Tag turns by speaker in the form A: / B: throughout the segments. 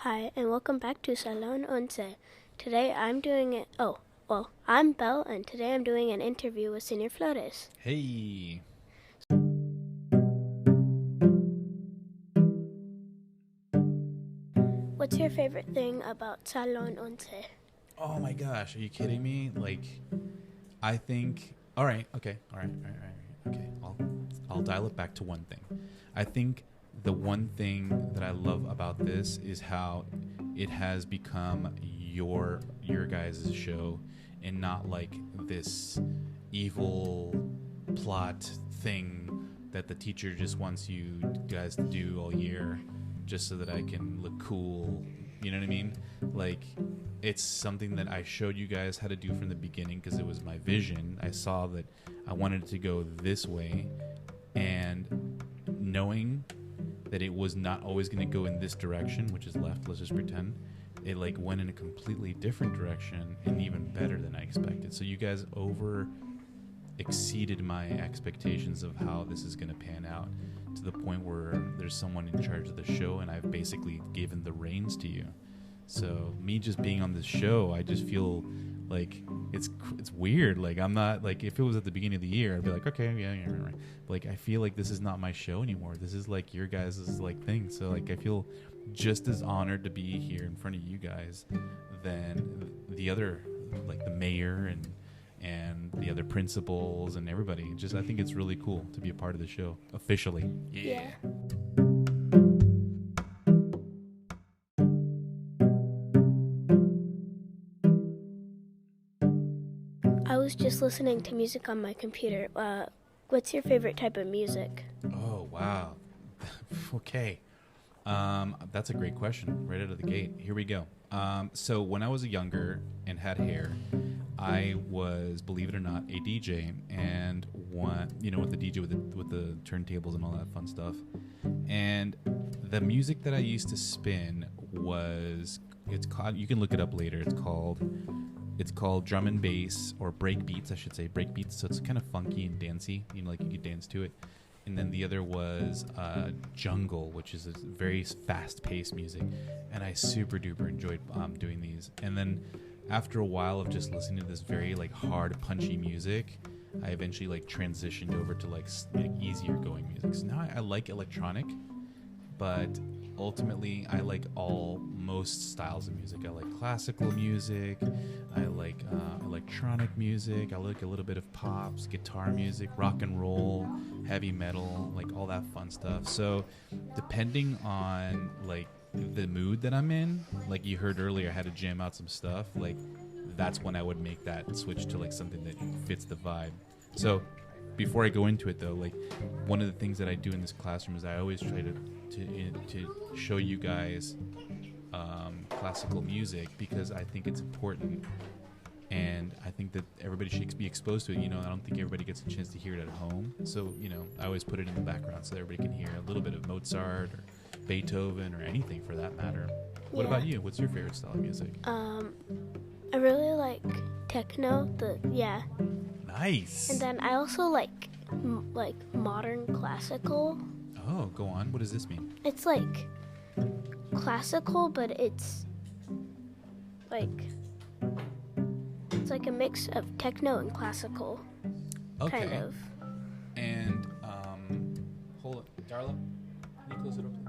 A: Hi, and welcome back to Salon Once. Today I'm doing it. I'm Belle, and today I'm doing an interview with Senior Flores.
B: Hey.
A: What's your favorite thing about Salon Once?
B: Oh my gosh, are you kidding me? I think. All right. Okay. All right. Okay. I'll dial it back to one thing. I think the one thing that I love about this is how it has become your guys' show, and not like this evil plot thing that the teacher just wants you guys to do all year just so that I can look cool. You know what I mean? Like, it's something that I showed you guys how to do from the beginning because it was my vision. I saw that I wanted to go this way, and knowing that it was not always going to go in this direction, which is left, let's just pretend, it like went in a completely different direction and even better than I expected. So you guys exceeded my expectations of how this is going to pan out, to the point where there's someone in charge of the show and I've basically given the reins to you. So me just being on this show, I just feel like it's weird. Like, I'm not, like, if it was at the beginning of the year, I'd be like, okay, yeah, right. Like, I feel like this is not my show anymore. This is like your guys' like thing. So like, I feel just as honored to be here in front of you guys than the other, like the mayor and the other principals and everybody. Just, I think it's really cool to be a part of the show officially.
A: Yeah. I was just listening to music on my computer. What's your favorite type of music?
B: Oh, wow. Okay. That's a great question right out of the gate. Here we go. So when I was younger and had hair, I was, believe it or not, a DJ, and with the DJ with the turntables and all that fun stuff. And the music that I used to spin it's called, you can look it up later. It's called drum and bass, or break beats, I should say, break beats. So it's kind of funky and dancey, like you could dance to it. And then the other was jungle, which is a very fast-paced music, and I super duper enjoyed doing these. And then after a while of just listening to this very like hard, punchy music, I eventually like transitioned over to like easier going music. So now I like electronic, but ultimately I like most styles of music. I like classical music, I like electronic music, I like a little bit of pops, guitar music, rock and roll, heavy metal, like all that fun stuff. So depending on like the mood that I'm in, like you heard earlier, I had to jam out some stuff, like that's when I would make that switch to like something that fits the vibe. So before I go into it though, like one of the things that I do in this classroom is I always try to show you guys classical music, because I think it's important, and I think that everybody should be exposed to it. I don't think everybody gets a chance to hear it at home. So, I always put it in the background so everybody can hear a little bit of Mozart or Beethoven or anything for that matter. What about you? What's your favorite style of music?
A: I really like techno.
B: Nice.
A: And then I also like modern classical.
B: Oh, go on. What does this mean?
A: It's like classical, but it's like a mix of techno and classical.
B: Okay.
A: Kind of.
B: And hold it, Darla. Can you close it up, please?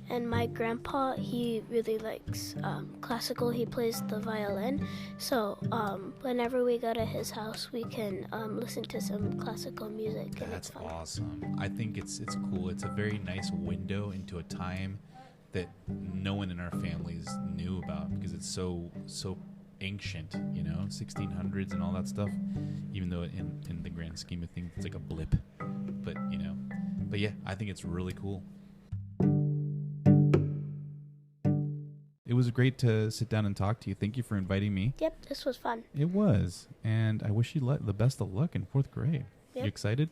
A: And my grandpa, he really likes classical. He plays the violin. So whenever we go to his house, we can listen to some classical music.
B: That's awesome. I think it's cool. It's a very nice window into a time that no one in our families knew about, because it's so ancient, 1600s and all that stuff, even though in the grand scheme of things it's like a blip, but yeah, I think it's really cool. It was great to sit down and talk to you. Thank you for inviting me.
A: Yep, this was fun.
B: It was, and I wish you the best of luck in 4th grade.
A: Yep.
B: You excited?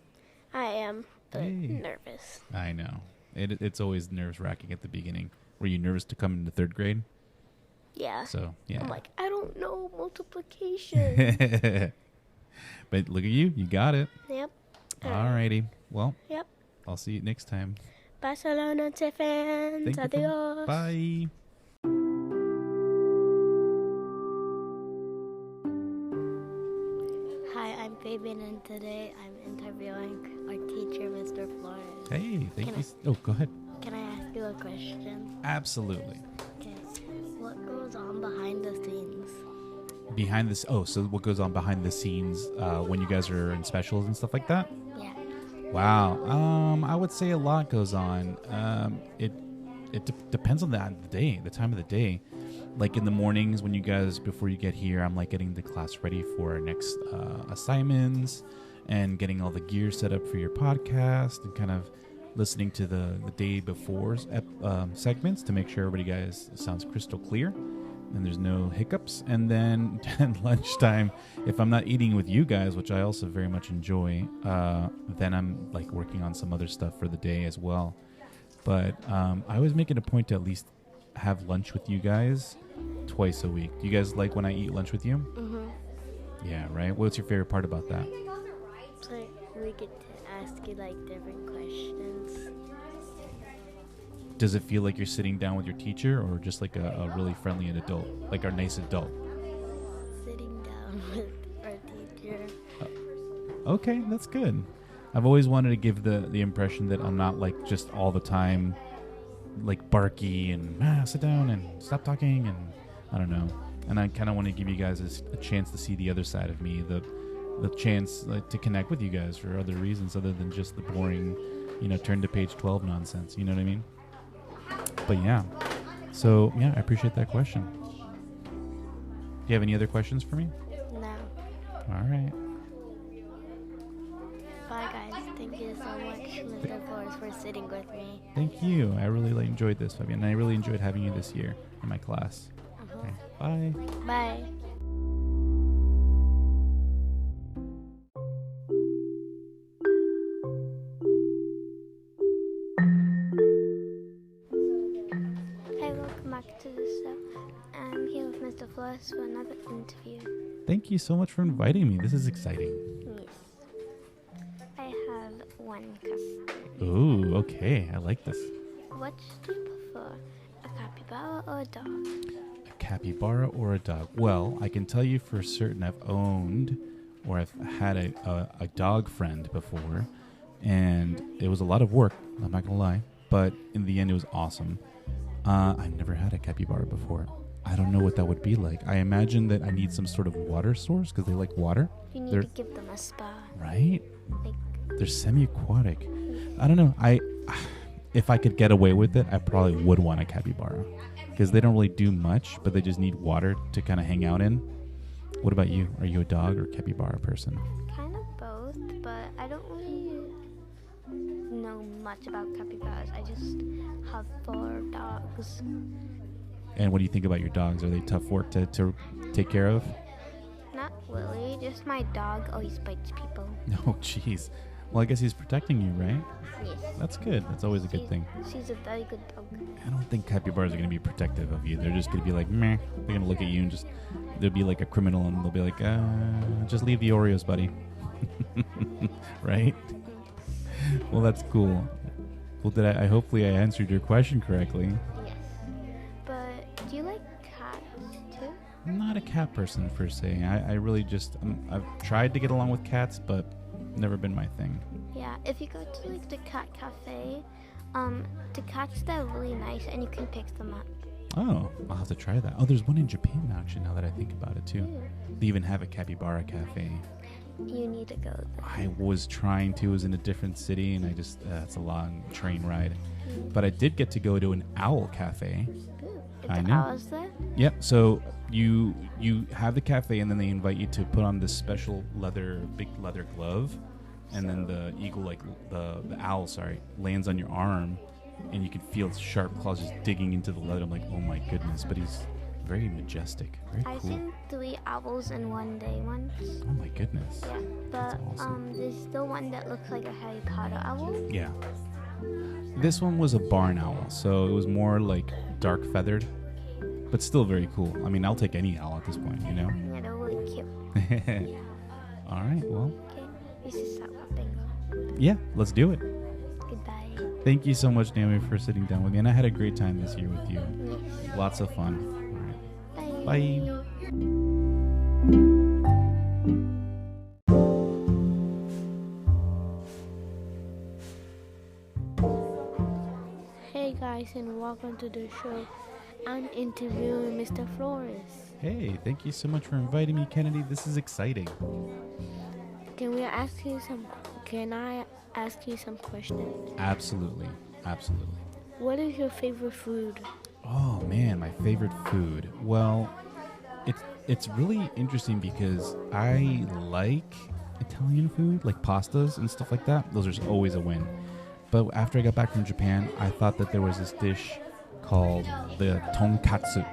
A: I am, but nervous.
B: I know. It's always nerves-wracking at the beginning. Were you nervous to come into 3rd grade?
A: Yeah.
B: So, yeah.
A: I'm like, I don't know multiplication.
B: But look at you. You got it.
A: Yep.
B: Alrighty. Well,
A: yep.
B: I'll see you next time.
A: Bye, Salon Once fans.
B: Adios. Bye.
C: Fabian, and today I'm interviewing our teacher, Mr. Flores.
B: Hey, thank you. Oh, go ahead.
C: Can I ask you a question?
B: Absolutely.
C: Okay. What goes on behind the scenes?
B: Behind this. Oh, so what goes on behind the scenes when you guys are in specials and stuff like that?
C: Yeah.
B: Wow. I would say a lot goes on. It depends on the day, the time of the day. Like in the mornings when you guys, before you get here, I'm like getting the class ready for our next assignments and getting all the gear set up for your podcast and kind of listening to the day before segments to make sure everybody guys sounds crystal clear and there's no hiccups. And then at lunchtime, if I'm not eating with you guys, which I also very much enjoy, then I'm like working on some other stuff for the day as well. But I always make it a point to at least have lunch with you guys twice a week. Do you guys like when I eat lunch with you?
C: Mm-hmm.
B: Yeah, right? What's your favorite part about that?
C: So we get to ask you like different questions.
B: Does it feel like you're sitting down with your teacher or just like a really friendly adult, like our nice adult?
C: Sitting down with our teacher.
B: Okay, that's good. I've always wanted to give the impression that I'm not like just all the time like barky and sit down and stop talking and I don't know. And I kind of want to give you guys a chance to see the other side of me, the chance to connect with you guys for other reasons other than just the boring, turn to page 12 nonsense. You know what I mean? But yeah. So yeah, I appreciate that question. Do you have any other questions for me?
C: No.
B: All right.
C: Bye, guys. Thank you so much, Mr. Flores, for sitting with me.
B: Thank you. I really enjoyed this, Fabian. And I really enjoyed having you this year in my class. Okay. Bye.
C: Bye. Hi, welcome back to the show. I'm here with Mr. Flores for another interview.
B: Thank you so much for inviting me. This is exciting.
C: Yes. I have one question.
B: Ooh, okay. I like this.
C: What do you prefer, a capybara or a dog?
B: A capybara or a dog? Well, I can tell you for certain I've owned or I've had a dog friend before, and it was a lot of work, I'm not going to lie, but in the end it was awesome. I've never had a capybara before. I don't know what that would be like. I imagine that I need some sort of water source because they like water.
C: You need to give them a spa.
B: Right?
C: Like,
B: they're semi-aquatic. I don't know. If I could get away with it, I probably would want a capybara because they don't really do much, but they just need water to kind of hang out in. What about you? Are you a dog or capybara person?
C: kind of both, but I don't really know much about capybaras. I just have 4 dogs.
B: And what do you think about your dogs? Are they tough work to take care of?
C: Not really, just my dog always bites people.
B: Oh, jeez. Well, I guess he's protecting you, right?
C: Yes.
B: That's good. That's always a good thing.
C: She's a very good dog.
B: I don't think capybaras are going to be protective of you. They're just going to be like, meh. They're going to look at you and just, they'll be like a criminal and they'll be like, just leave the Oreos, buddy. Right? Well, that's cool. Well, hopefully I answered your question correctly.
C: Yes. But do you like cats too?
B: I'm not a cat person per se. I really just, I've tried to get along with cats, but never been my thing.
C: Yeah, if you go to like the cat cafe, the cats there are really nice and you can pick them up.
B: Oh, I'll have to try that. Oh, there's one in Japan actually, now that I think about it too.
C: Yeah.
B: They even have a capybara cafe.
C: You need to go there.
B: I was trying to. It was in a different city, and I just, it's a long train ride. But I did get to go to an owl cafe.
C: Ooh,
B: I
C: the
B: know.
C: owls there?
B: Yep. So you have the cafe, and then they invite you to put on this special big leather glove, and then the eagle, like the owl, lands on your arm, and you can feel its sharp claws just digging into the leather. I'm like, oh my goodness! But he's very majestic, very
C: I've
B: cool.
C: seen 3 owls in one day once.
B: Oh my goodness!
C: Yeah,
B: That's
C: but
B: awesome.
C: there's still one that looks like a Harry Potter owl.
B: Yeah. This one was a barn owl, so it was more like dark feathered, but still very cool. I mean, I'll take any owl at this point, you know?
C: Yeah, they're really cute.
B: All right, well,
C: Okay, we should start wrapping up.
B: yeah, let's do it.
C: Goodbye.
B: Thank you so much, Naomi, for sitting down with me, and I had a great time this year with you.
C: Yes.
B: Lots of fun. All right.
C: Bye.
B: Bye.
D: guys, and welcome to the show. I'm interviewing Mr. Flores.
B: Hey, thank you so much for inviting me, Kennedy. This is exciting.
D: Can I ask you some questions?
B: Absolutely. Absolutely.
D: What is your favorite food?
B: Oh man, my favorite food. Well, it's really interesting because I like Italian food, like pastas and stuff like that. Those are always a win. But after I got back from Japan, I thought that there was this dish called the tonkatsu.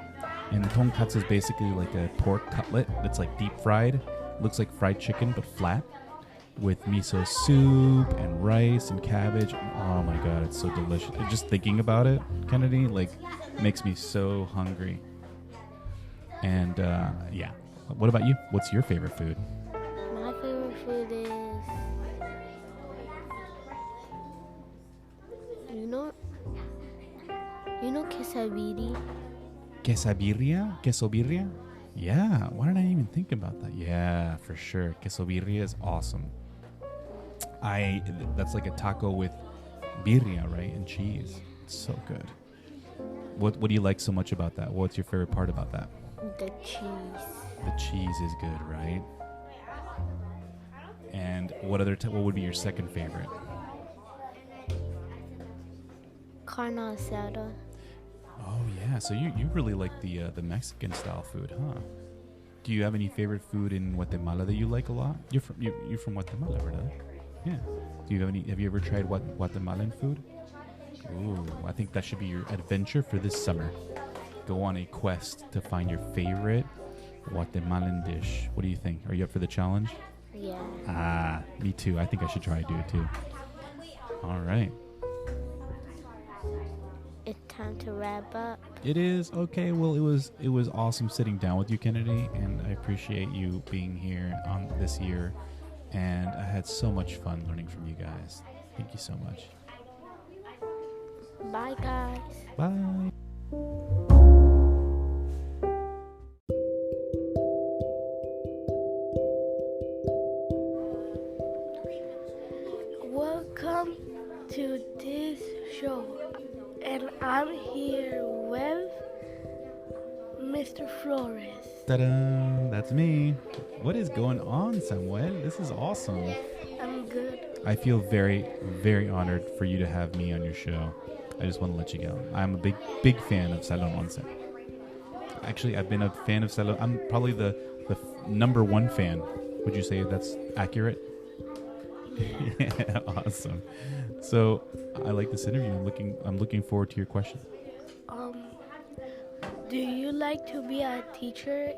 B: And the tonkatsu is basically like a pork cutlet that's like deep fried. Looks like fried chicken, but flat. With miso soup and rice and cabbage. Oh my god, it's so delicious. Just thinking about it, Kennedy, like makes me so hungry. And yeah. What about you? What's your favorite food?
D: My favorite food is... You know quesabiri?
B: Quesobirria? Yeah, why did I even think about that? Yeah, for sure. Quesobirria is awesome. That's like a taco with birria, right? And cheese. It's so good. What do you like so much about that? What's your favorite part about that?
D: The cheese.
B: The cheese is good, right? And what would be your second favorite?
D: Carne asada.
B: Oh yeah, so you really like the Mexican style food, huh? Do you have any favorite food in Guatemala that you like a lot? You're from Guatemala, right? Yeah. Have you ever tried Guatemalan food? Ooh, I think that should be your adventure for this summer. Go on a quest to find your favorite Guatemalan dish. What do you think? Are you up for the challenge?
D: Yeah.
B: Ah, me too. I think I should try to do it too. All right.
D: It's time to wrap up.
B: It is. Okay, well, it was awesome sitting down with you, Kennedy, and I appreciate you being here on this year, and I had so much fun learning from you guys. Thank you so much.
D: Bye, guys.
B: Bye.
E: Welcome to this show, and I'm here with Mr. Flores.
B: Ta-da! That's me. What is going on, Samuel? This is awesome.
E: I'm good.
B: I feel very, very honored for you to have me on your show. I just want to let you know. I'm a big fan of Salon Once. Actually, I've been a fan of Salon. I'm probably the number one fan. Would you say that's accurate? Yeah, awesome. So I like this interview. I'm looking forward to your question.
E: Do you like to be a teacher?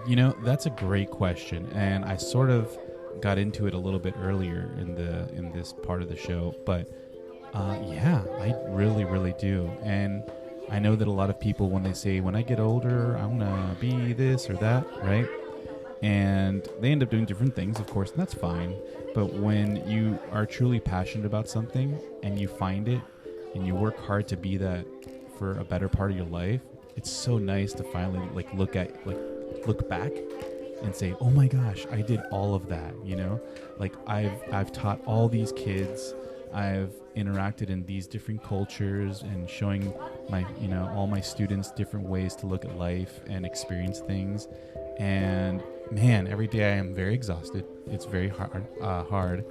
B: You know, that's a great question, and I sort of got into it a little bit earlier in this part of the show, but yeah, I really, really do. And I know that a lot of people, when they say, when I get older, I want to be this or that, right? And they end up doing different things, of course, and that's fine. But when you are truly passionate about something and you find it and you work hard to be that for a better part of your life, it's so nice to finally look back and say, oh my gosh, I did all of that, you know? Like I've taught all these kids, I've interacted in these different cultures and showing all my students different ways to look at life and experience things. And man, every day I am very exhausted. It's very hard,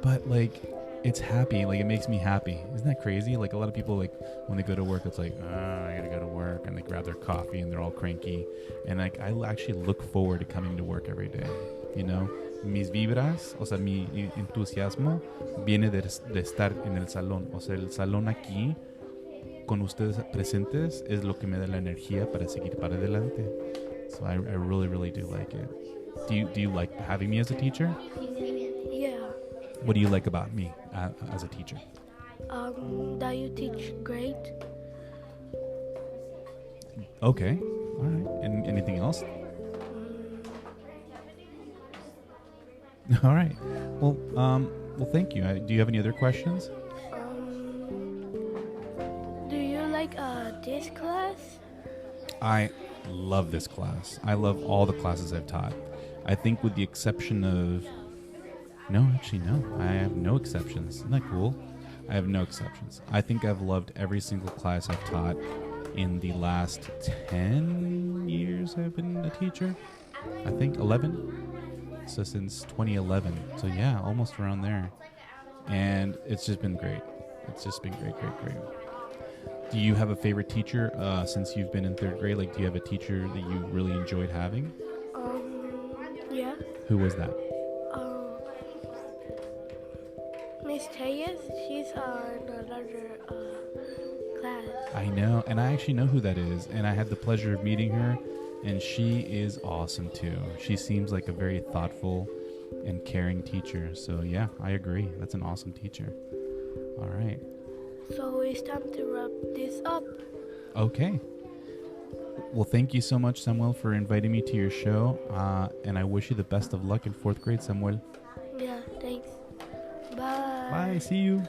B: but like it's happy. Like it makes me happy. Isn't that crazy? Like a lot of people, like when they go to work, it's like, I gotta go to work, and they grab their coffee and they're all cranky. And like I actually look forward to coming to work every day. You know, mis vibras, o sea, mi entusiasmo viene de estar en el salón. O sea, el salón aquí con ustedes presentes es lo que me da la energía para seguir para adelante. So I really, really do like it. Do you like having me as a teacher?
E: Yeah.
B: What do you like about me as a teacher?
E: That you teach great.
B: Okay. All right. And anything else? All right. Well, thank you. Do you have any other questions?
E: Do you like this class?
B: I love this class. I love all the classes I've taught. I think with the exception of... No, actually, no. I have no exceptions. Isn't that cool? I have no exceptions. I think I've loved every single class I've taught in the last 10 years I've been a teacher. I think 11. So since 2011. So yeah, almost around there. And it's just been great. It's just been great. Do you have a favorite teacher since you've been in third grade? Like, do you have a teacher that you really enjoyed having?
E: Yeah.
B: Who was that?
E: Miss Tayas, she's in the larger class.
B: I know, and I actually know who that is, and I had the pleasure of meeting her, and she is awesome too. She seems like a very thoughtful and caring teacher. So yeah, I agree. That's an awesome teacher. All right.
E: So it's time to wrap this up.
B: Okay. Well, thank you so much, Samuel, for inviting me to your show, and I wish you the best of luck in fourth grade, Samuel.
E: Yeah, thanks. Bye.
B: Bye. See you.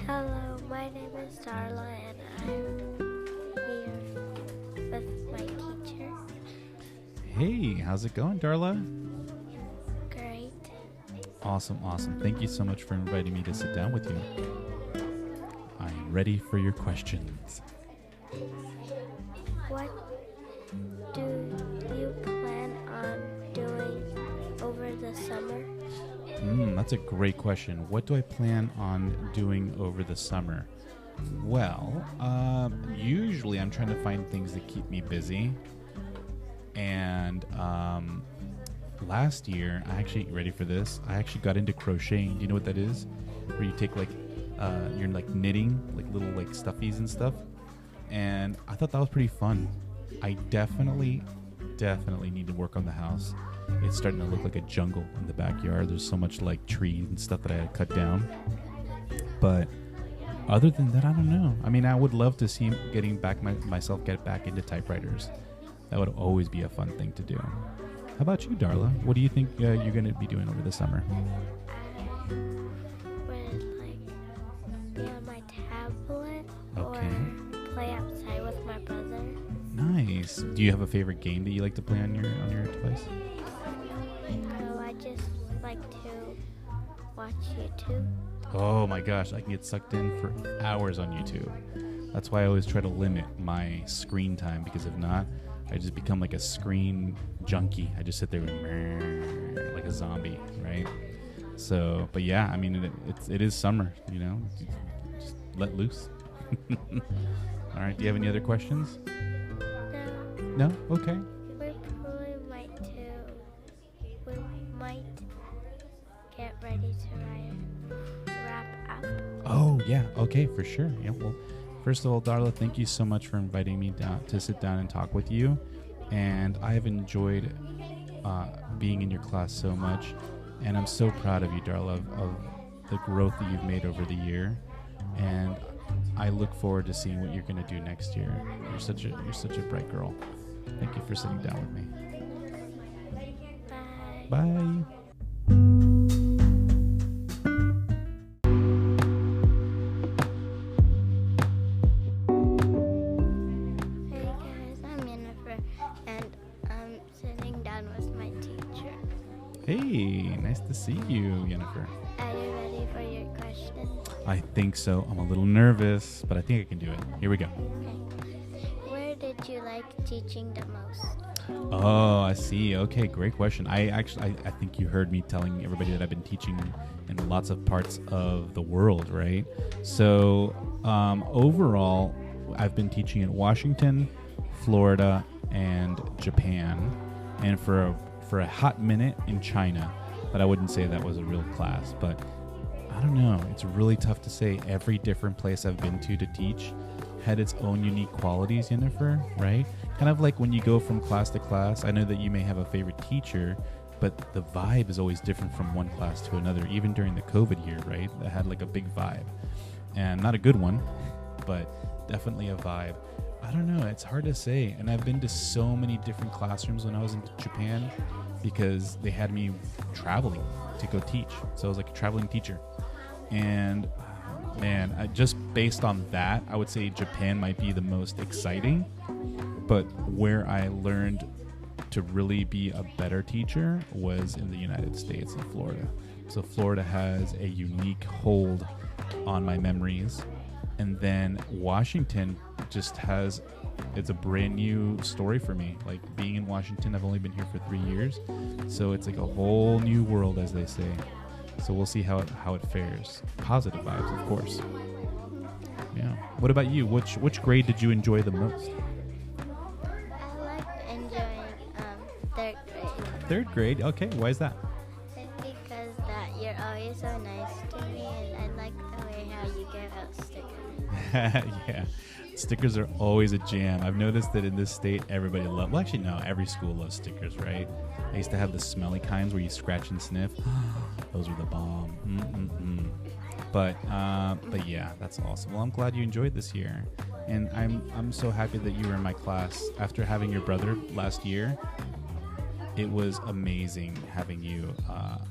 C: Hello, my name is Darla and I'm here with my teacher.
B: Hey, how's it going, Darla?
C: Great.
B: Awesome. Thank you so much for inviting me to sit down with you. I'm ready for your questions.
C: What do you plan on doing over the summer?
B: That's a great question. What do I plan on doing over the summer? Well, usually I'm trying to find things that keep me busy. And last year, ready for this? I actually got into crocheting. Do you know what that is? Where you take you're like knitting, like little like stuffies and stuff. And I thought that was pretty fun. I definitely need to work on the house. It's starting to look like a jungle in the backyard. There's so much like trees and stuff that I had cut down. But other than that, I don't know. I mean, I would love to see myself get back into typewriters. That would always be a fun thing to do. How about you, Darla? What do you think you're going to be doing over the summer?
C: Would be on my tablet
B: Okay.
C: or play outside with my brother.
B: Nice. Do you have a favorite game that you like to play on your device?
C: So I just like to watch YouTube.
B: Oh my gosh, I can get sucked in for hours on YouTube. That's why I always try to limit my screen time, because if not, I just become like a screen junkie. I just sit there and like a zombie, right? So, but yeah, I mean, it is summer, you know? Just let loose. All right, do you have any other questions?
C: No,
B: No? Okay.
C: we probably might too. We might get ready to wrap up.
B: Oh, yeah. Okay, for sure. Yeah, well, first of all, Darla, thank you so much for inviting me down to sit down and talk with you. And I have enjoyed being in your class so much. And I'm so proud of you, Darla, of the growth that you've made over the year. And I look forward to seeing what you're going to do next year. You're such a bright girl. Thank you for sitting down with me.
C: Bye.
B: Bye.
C: Hey guys, I'm Yenifer and I'm sitting down with my teacher.
B: Hey, nice to see you, Yenifer.
C: Are you ready for your question?
B: I think so. I'm a little nervous, but I think I can do it. Here we go.
C: Okay. Where did you like teaching the most?
B: Oh, I see. Okay, great question. I think you heard me telling everybody that I've been teaching in lots of parts of the world, right? So overall, I've been teaching in Washington, Florida, and Japan, and for a hot minute in China. But I wouldn't say that was a real class. But I don't know. It's really tough to say. Every different place I've been to teach had its own unique qualities, Yenifer, right? Kind of like when you go from class to class. I know that you may have a favorite teacher, but the vibe is always different from one class to another, even during the COVID year, right? That had like a big vibe. And not a good one, but definitely a vibe. I don't know. It's hard to say. And I've been to so many different classrooms when I was in Japan because they had me traveling to go teach. So I was like a traveling teacher. And Man, just based on that, I would say Japan might be the most exciting. But where I learned to really be a better teacher was in the United States, in Florida. So Florida has a unique hold on my memories. And then Washington just has, it's a brand new story for me. Like being in Washington, I've only been here for 3 years. So it's like a whole new world, as they say. So we'll see how it fares. Positive vibes, of course. Yeah. What about you? Which grade did you enjoy the most?
C: I like enjoying third grade.
B: Third grade. Okay. Why is that?
C: Because that you're always so nice to me, and I like the way how you give out stickers.
B: Yeah. Stickers are always a jam. I've noticed that in this state, everybody loves. Well, actually, no. Every school loves stickers, right? I used to have the smelly kinds where you scratch and sniff. Those were the bomb. But yeah, that's awesome. Well, I'm glad you enjoyed this year, and I'm so happy that you were in my class after having your brother last year. It was amazing having you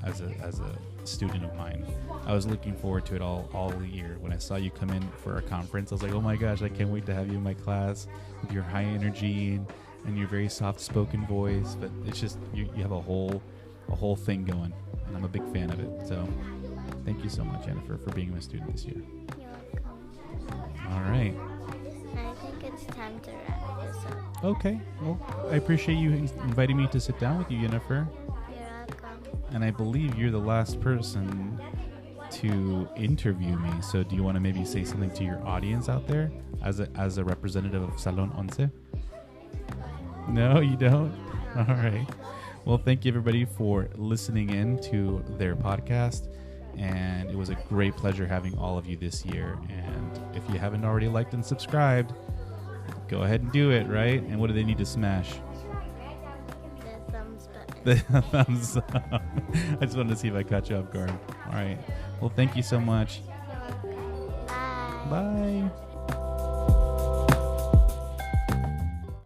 B: as a student of mine. I was looking forward to it all year. When I saw you come in for our conference, I was like, oh my gosh, I can't wait to have you in my class with your high energy and your very soft-spoken voice. But it's just you have a whole thing going, and I'm a big fan of it. So thank you so much, Yenifer, for being my student this year.
C: You're welcome.
B: All right.
C: I think it's time to wrap this up.
B: Okay. Well, I appreciate you inviting me to sit down with you, Yenifer.
C: You're welcome.
B: And I believe you're the last person to interview me. So do you want to maybe say something to your audience out there as a representative of Salon Once? No, you don't? All right. Well, thank you, everybody, for listening in to their podcast. And it was a great pleasure having all of you this year. And if you haven't already liked and subscribed, go ahead and do it, right? And what do they need to smash?
C: The thumbs button.
B: The thumbs up. I just wanted to see if I caught you off guard. All right. Well, thank you so much.
C: Bye.
B: Bye.